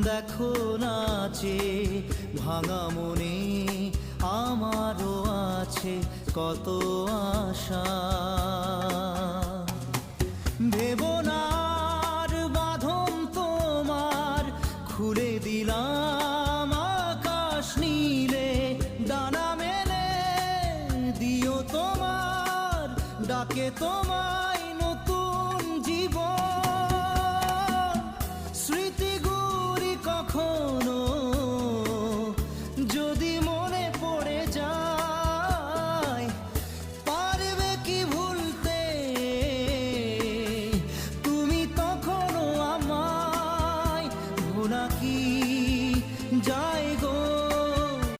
দেখো নাচে ভাঙা মনে আমারও আছে কত আশা। ভেবো না আর বাঁধন তোমার, খুলে দিলাম আকাশ নীলে। ডানা মেলে দিও তোমার ডাকে তোমায় নতুন জীবন। স্মৃতিগুলি কখনো যদি